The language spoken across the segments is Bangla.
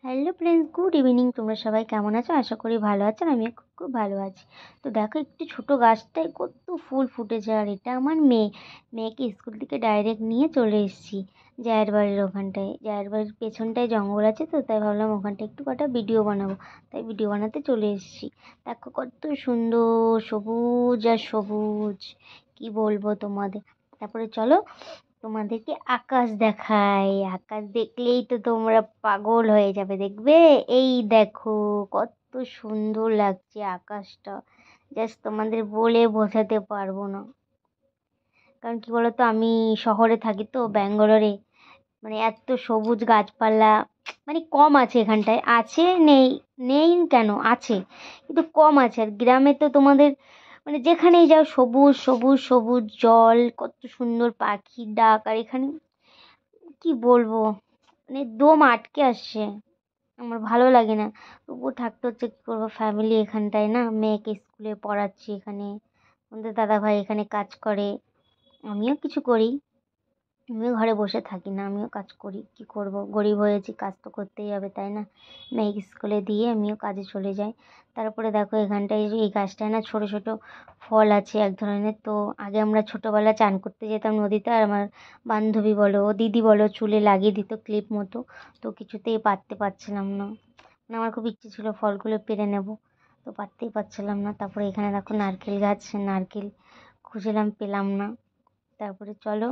Hello friends, good evening. তোমরা সবাই কেমন আছো? আশা করি ভালো আছো। আমি খুব খুব ভালো আছি। তো দেখো, একটু ছোট গাছটায় কত ফুল ফুটেছে। আর এটা আমার মেয়েকে স্কুল থেকে ডাইরেক্ট নিয়ে চলে এসেছি জায়ের বাড়ির ওখানটায়। জায়ের বাড়ির পেছনটায় জঙ্গল আছে, তো তাই ভাবলাম ওখানটা একটু কটা ভিডিও বানাবো। তাই ভিডিও বানাতে চলে এসেছি। দেখো কত সুন্দর, সবুজ আর সবুজ, কি বলবো তোমাদের। তারপরে চলো তোমাদেরকে আকাশ দেখাই। আকাশ দেখলেই তো তোমরা পাগল হয়ে যাবে। দেখবে, এই দেখো কত সুন্দর লাগছে আকাশটা। জাস্ট তোমাদের বলে বোঝাতে পারবো না। কারণ কি বলতো, আমি শহরে থাকি তো, ব্যাঙ্গালোরে। মানে এত সবুজ গাছপালা মানে কম আছে এখানটায়। আছে, নেই নেই কেন, আছে কিন্তু কম আছে। আর গ্রামে তো তোমাদের মানে যেখানেই যাও সবুজ সবুজ সবুজ, জল, কত সুন্দর পাখির ডাক। আর এখানে কি বলবো, মানে দম আটকে আসছে, আমার ভালো লাগে না। তবুও থাকতে হচ্ছে, কি করবো, ফ্যামিলি এখানটায় না। মেয়েকে স্কুলে পড়াচ্ছি এখানে, আমাদের দাদা ভাই এখানে কাজ করে, আমিও কিছু করি। আমিও ঘরে বসে থাকি না, আমিও কাজ করি। কি করব, গরিব হয়েছি, কাজ তো করতেই হবে, তাই না? মেয়েকে স্কুলে দিয়ে আমিও কাজে চলে যাই। তারপরে দেখো এখানটায় এই গাছটায় না ছোট ছোট ফল আছে এক ধরনের। তো আগে আমরা ছোটোবেলা চান করতে যেতাম নদীতে, আর আমার বান্ধবী বলো, দিদি বলো, চুলে লাগিয়ে দিত ক্লিপ মতো। তো কিছুতেই পারতে পারছিলাম না। মানে আমার খুব ইচ্ছে ছিল ফলগুলো পেড়ে নেব, তো পারতেই পারছিলাম না। তারপরে এখানে দেখো নারকেল গাছ, নারকেল খুঁজলাম, পেলাম না। তারপরে চলো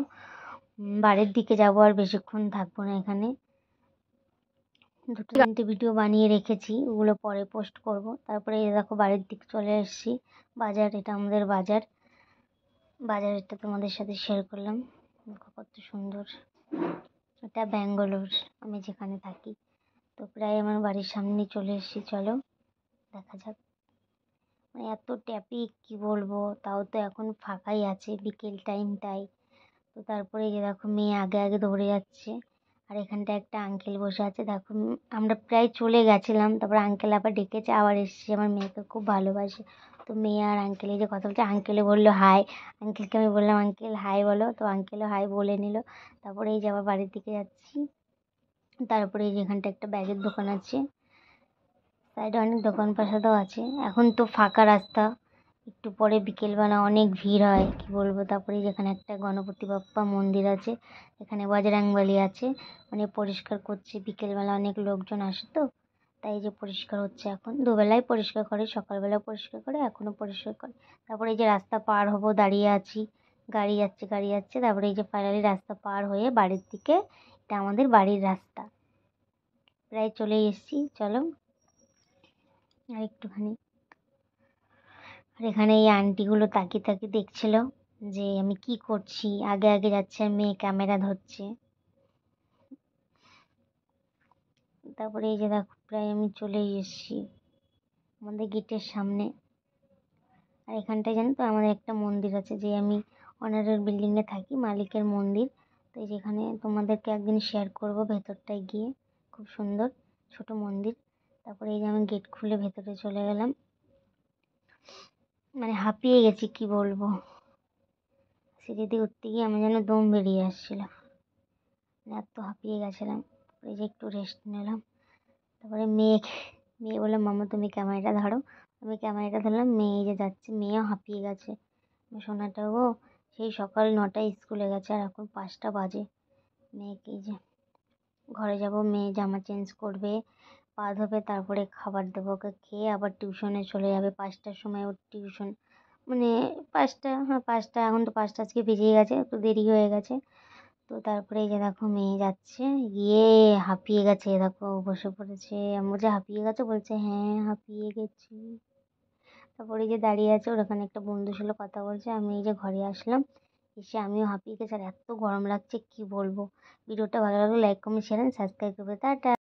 বাড়ির দিকে যাবো, আর বেশিক্ষণ থাকবো না এখানে। দুটো তিনটে ভিডিও বানিয়ে রেখেছি, ওগুলো পরে পোস্ট করব। তারপরে এই দেখো বাড়ির দিকে চলে এসেছি। বাজার, এটা আমাদের বাজার। বাজারটা তোমাদের সাথে শেয়ার করলাম। দেখো কত সুন্দর। এটা ব্যাঙ্গালোর, আমি যেখানে থাকি। তো প্রায় আমার বাড়ির সামনে চলে এসেছি, চলো দেখা যাক। মানে এত ট্রাফিক, কি বলবো। তাও তো এখন ফাঁকাই আছে, বিকেল টাইম তাই। তো তারপরে এই যে দেখো মেয়ে আগে আগে দৌড়ে যাচ্ছে। আর এখানটা একটা আঙ্কেল বসে আছে, দেখো আমরা প্রায় চলে গেছিলাম, তারপর আঙ্কেল আবার ডেকেছে, আবার এসেছি। আমার মেয়েকে খুব ভালোবাসে। তো মেয়ে আর আঙ্কেল এই যে কথা বলছে, আঙ্কেলে বললো হাই। আঙ্কেলকে আমি বললাম আঙ্কেল হাই বলো, তো আঙ্কেলও হাই বলে নিল। তারপরে এই যে আবার বাড়ির দিকে যাচ্ছি। তারপরে এই যে এখানটা একটা ব্যাগের দোকান আছে, সাইডে অনেক দোকান পাশাতও আছে। এখন তো ফাঁকা রাস্তা, একটু পরে বিকেলবেলা অনেক ভিড় হয়, কি বলবো। তারপরে যেখানে একটা গণপতি বাপ্পা মন্দির আছে, এখানে বজরংবলী আছে, মানে পরিষ্কার করছে। বিকেলবেলা অনেক লোকজন আসে তো, তাই যে পরিষ্কার হচ্ছে। এখন দুবেলায় পরিষ্কার করে, সকালবেলা পরিষ্কার করে, এখনও পরিষ্কার করে। তারপরে এই যে রাস্তা পার হব, দাঁড়িয়ে আছি, গাড়ি যাচ্ছে গাড়ি যাচ্ছে। তারপরে এই যে ফাইনালি রাস্তা পার হয়ে বাড়ির দিকে, এটা আমাদের বাড়ির রাস্তা, প্রায় চলেই এসেছি। চলো আর একটুখানি। আর এখানে এই আন্টিগুলো তাকিয়ে তাকিয়ে দেখছিল যে আমি কি করছি। আগে আগে যাচ্ছে আর মেয়ে ক্যামেরা ধরছে। তারপরে এই যে দেখো প্রায় আমি চলেই এসেছি আমাদের গেটের সামনে। আর এখানটায় জানো তো আমাদের একটা মন্দির আছে, যে আমি অনারের বিল্ডিংয়ে থাকি, মালিকের মন্দির। তো এই যেখানে তোমাদেরকে একদিন শেয়ার করব ভেতরটায় গিয়ে, খুব সুন্দর ছোট মন্দির। তারপরে এই যে আমি গেট খুলে ভেতরে চলে গেলাম। মানে হাঁপিয়ে গেছি, কি বলবো। সিঁড়ি দিয়ে উঠতে গিয়ে আমি যেন দম বেরিয়ে আসছিল, এত হাঁপিয়ে গেছিলাম। এই যে একটু রেস্ট নিলাম। তারপরে মেয়ে বললো মামা তুমি ক্যামেরাটা ধরো। আমি ক্যামেরাটা ধরলাম, মেয়ে এই যে যাচ্ছে, মেয়েও হাঁপিয়ে গেছে। সোনাটাও সেই সকাল 9টায় স্কুলে গেছে, আর এখন 5টা বাজে। মেয়েকে এই যে ঘরে যাব, মেয়ে জামা চেঞ্জ করবে, পা ধোবে, তারপরে খাবার দেবো। ওকে খেয়ে আবার টিউশনে চলে যাবে 5টার সময় ওর টিউশন। মানে 5টা, হ্যাঁ 5টা, এখন তো 5টা আজকে বেরিয়ে গেছে, একটু দেরি হয়ে গেছে। তো তারপরে এই যে দেখো মেয়ে যাচ্ছে, গিয়ে হাঁপিয়ে গেছে, দেখো বসে পড়েছে। আমি বলছি হাঁপিয়ে গেছে, বলছে হ্যাঁ হাঁপিয়ে গেছি। তারপরে এই যে দাঁড়িয়ে আছে, ওর ওখানে একটা বন্ধুর সাথে কথা বলছে। আমি এই যে ঘরে আসলাম, এসে আমিও হাঁপিয়ে গেছি, আর এত গরম লাগছে কি বলবো। ভিডিওটা ভালো লাগলে লাইক কমেন্ট শেয়ার সাবস্ক্রাইব করবে। টাটা।